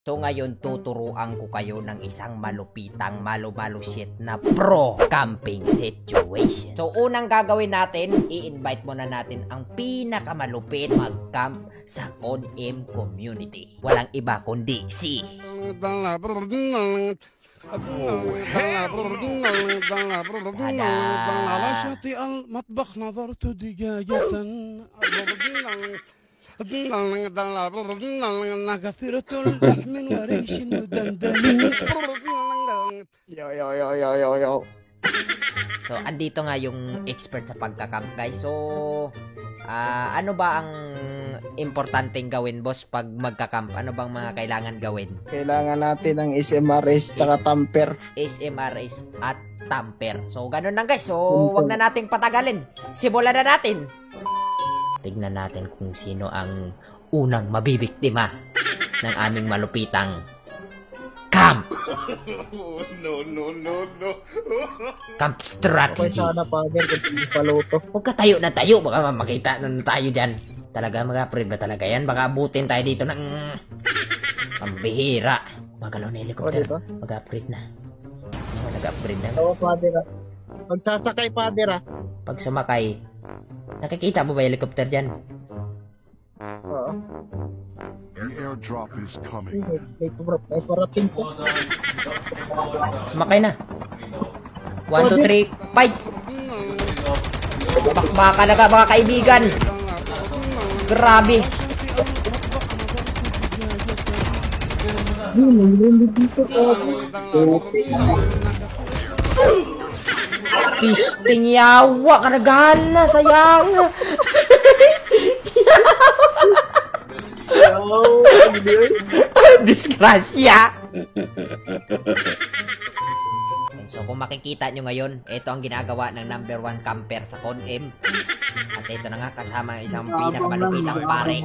So ngayon tuturuan ko kayo ng isang malupitang malumalusyet na pro camping situation. So unang gagawin natin, i-invite muna natin ang pinakamalupit mag-camp sa CODM community. Walang iba kundi si Yo. So andito nga yung expert sa pagka-camp guys. So ano ba ang importanteng gawin boss pag magka-camp? Ano bang mga kailangan gawin? Kailangan natin ng SMRS tsaka tamper. SMRS at tamper. So ganun lang guys. So wag na nating patagalin. Simulan na natin. Tignan natin kung sino ang unang mabibiktima ng aming malupitang camp. No. Camp strategy. Sana pa agad kung paluto. Huwag ka tayo na tayo. Baka makita na tayo dyan. Talaga mag-upgrade ba talaga yan? Baka abutin tayo dito ng pambihira. Magalaw na helicopter. Mag-upgrade na. Nag-upgrade na. Oo, father. Magsasakay, father. Pag sumakay, nakikita mo ba yung helicopter dyan? Oo. The airdrop is coming. May parating ko. Sumakay na. 1, 2, 3, fights! Bakbaka na ka mga kaibigan. Grabe. Pisting yawa. Karagana. Sayang. Disgrasya. So kung makikita nyo ngayon, ito ang ginagawa ng number 1 camper sa CODM. At ito na nga kasama ang isang pinakamalupitang pare.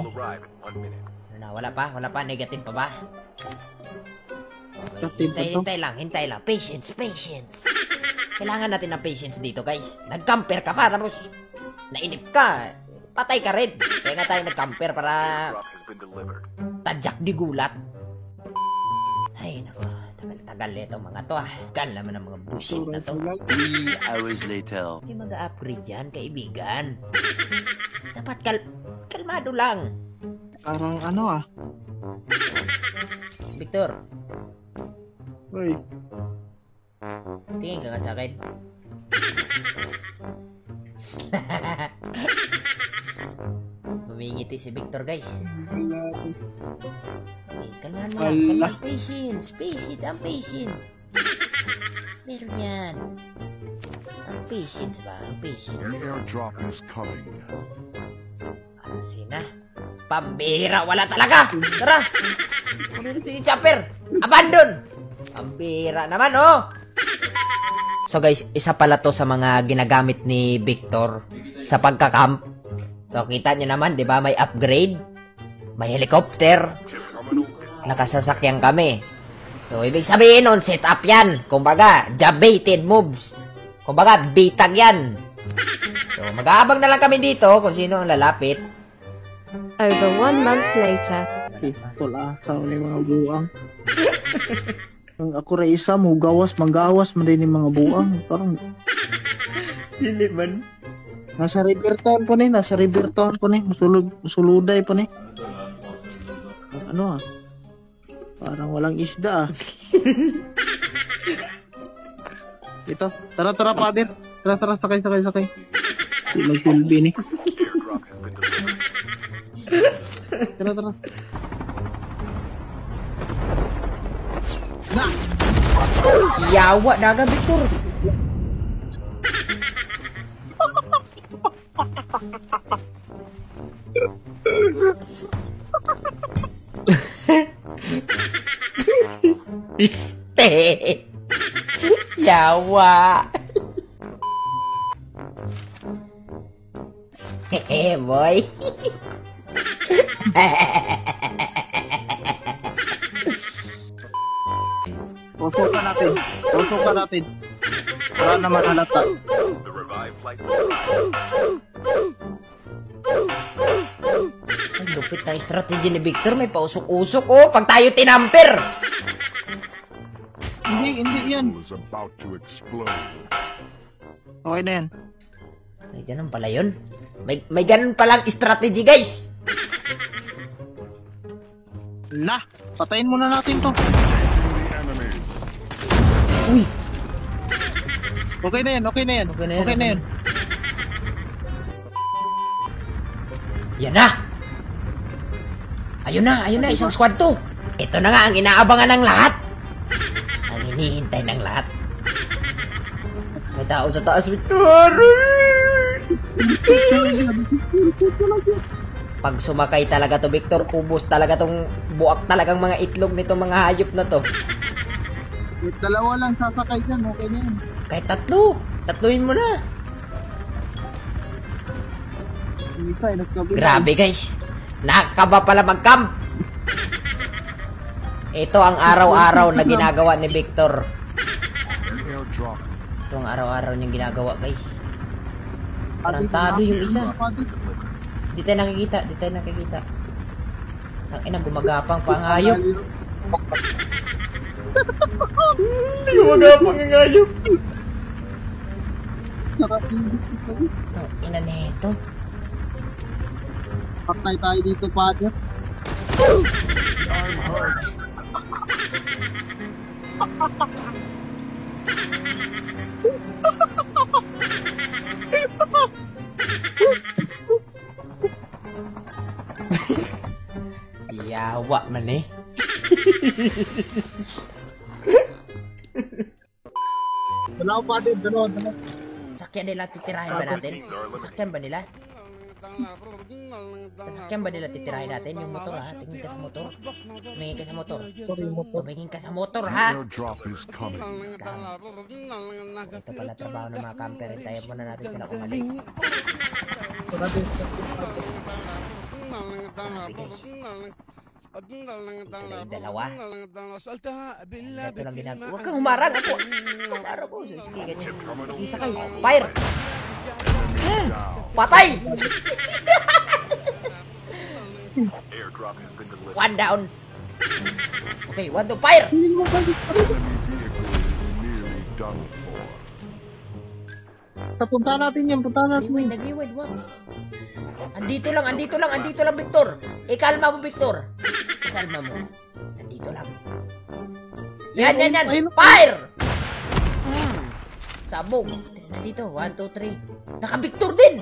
Wala pa, negative pa ba? Okay. Hintay lang. Patience. Kailangan natin ng patience dito guys. Nag-camper ka pa, tapos nainip ka. Patay ka rin. Kaya nga tayo nag-camper para tadyak di gulat. Ay, naku. Tagal nito mga to ah. Kan naman ang mga bullshit na to. 3 hours later. May mag-upgrade dyan, kaibigan. Dapat kalmado lang. Parang ano Victor. Uy. Tingin ka nga sa akin. Ngumingiti si Victor guys. Kalmahan mo lang. Patience. Ang patience. Meron yan. Ang patience ba? The airdrop is coming. Ano sina? Pambira. Wala talaga. Tara. Ano dito yung chopper? Abandon. Pambira naman oh. So guys, isa pala to sa mga ginagamit ni Victor sa pagka-camp. So kita nyo naman, di ba? May upgrade. May helicopter. Nakasasakyan kami. So, ibig sabihin nun, set up yan. Kumbaga, job-baited moves. Kumbaga, bitag yan. So, mag-aabang na lang kami dito kung sino ang lalapit. Over 1 month later. Wala sa mga buang. Ang ako rin isa, manggawas man din yung mga buang. Parang Hindi man. nasa Riverton po ni. Musuluday po ni. Ano parang walang isda Ito, tara father. Tara, sakay. Magsilbi ni. Tara. Yawa, daga Victor. Yawa. Hehe, boy. Tusukan natin. Para naman halata. Ay, lupit Ang strategy ni Victor, may pausok-usok, oh. Pag tayo tinamper. Hindi yan. Was about to explode. Okay na yan. May ganun pala yun. May ganun palang strategy, guys. La, patayin muna natin to. Engaging the enemies. Uy. Okay na yan, okay na yan. Okay na yan, Okay na yan. Yan na. Ayun na, isang squad to. Ito na nga ang inaabangan ng lahat. Ang hinihintay ng lahat. May tao sa taas, Victor. Pag sumakay talaga to, Victor, ubos talaga tong buak talagang mga itlog nito mga hayop na to. Dalawa lang sasakay dyan, okay na yan. Kahit tatluin mo na. Isa, nagkabila. Grabe guys, nakakaba pala mag-camp. Ito ang araw-araw na ginagawa ni Victor. The airdrop. Ito ang araw-araw niyang ginagawa guys. Tarantado yung isa. Di tayo nakikita. Tangina, gumagapang pa ang hayop. Gumagapang ang hayop. Tangina nito. Patay tayo dito, Father. I'm hurt. Yawa man eh. Dalawa, Father. Dalawa. Sasakyan nila titirahin ba natin? Sasakyan ba nila? Sasakyan ba nila titirahin natin? Yung motor ha? Tingin ka sa motor. Tumingin ka sa motor. Tumingin ka sa motor The ha? airdrop is coming. Ito pala trabaho ng mga camper. Tayo muna natin sila umalis. Grabe guys. Ito na yung dalawa. Ito lang ginagawa. Huwag kang humarang ako. Para po. Sige, ganyan. Isa kayo. Fire! Patay! One down. Okay, one to fire! Enemy vehicle is nearly done for. Punta natin yan, Nag-rewind, wag. Andito lang, Victor. Ikalma mo, Victor. Ikalma mo. Andito lang. Yan. Fire! Sabog. Nandito, 1, 2, 3. Naka-Victor din!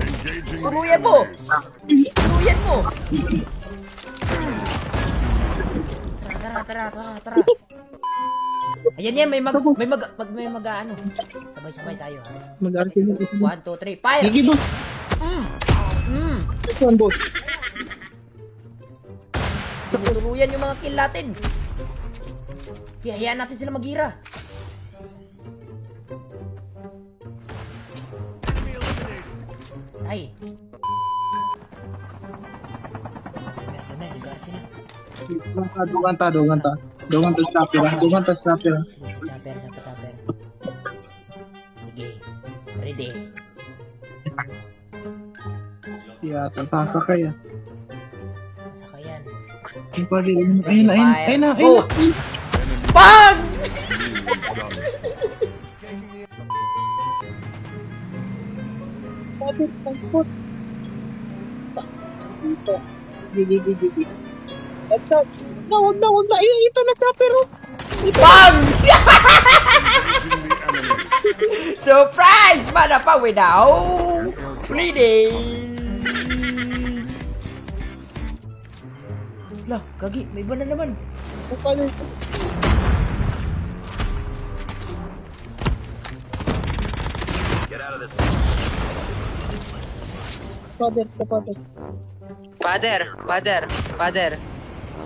Engaging the Tuluyan mo! enemies. Tuluyan mo! Tara. Ayan, may mag ano. Sabay-sabay tayo, ha? Mag-arkin. 1, 2, 3, fire! Sige, boss. Ito ang boss. Tinutuluyan yung mga kill natin. Hayaan natin sila magira. Ay. Dugan ta. Snapper. Tapper. Sige. Ready. Yeah, sasakay yan. Sakayan. Ayun na. Go! Bang! Gigi. Huwag na. Ito na ka, pero... Bang! Engaging the enemies. Surprise! Mana pa without bleeding! Lah, kagi, may iba na naman.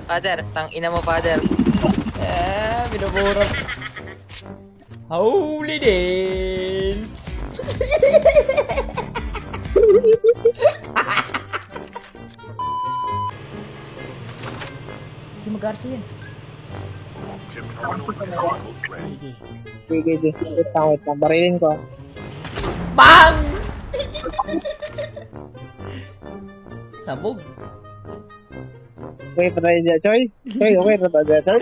Father, tang ina mo, father. Binubura. Holy dance! Hindi mag-arsa yan. Sige. Wait lang. Barilin ko. Bang! Sabog. Okay, patay niya, Choy. Choy, okay, patay niya, Choy.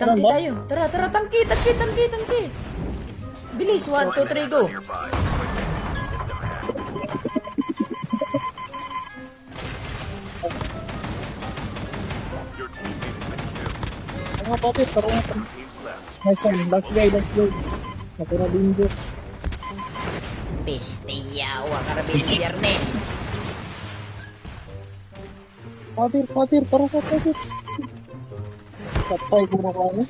Tangki tayo. Tara, tangki. Bilis, 1, 2, 3, go. Mga pati, parang nga. Nice one, let's go. Natira Binjo. Pestiyawa, karabin biyernes. Patir, parang nga patir. Patay ko na kaya.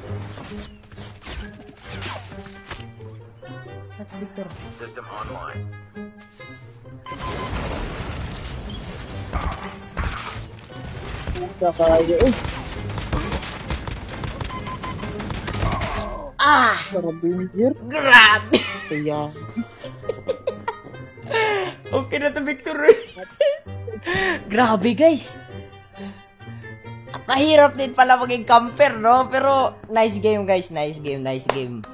That's Victor. Kakaya, Ah! Carabiner. Grabe! Kaya, Okay na to, Victor. Grabe, guys. Mahirap din pala maging camper, no? Pero, nice game, guys. Nice game.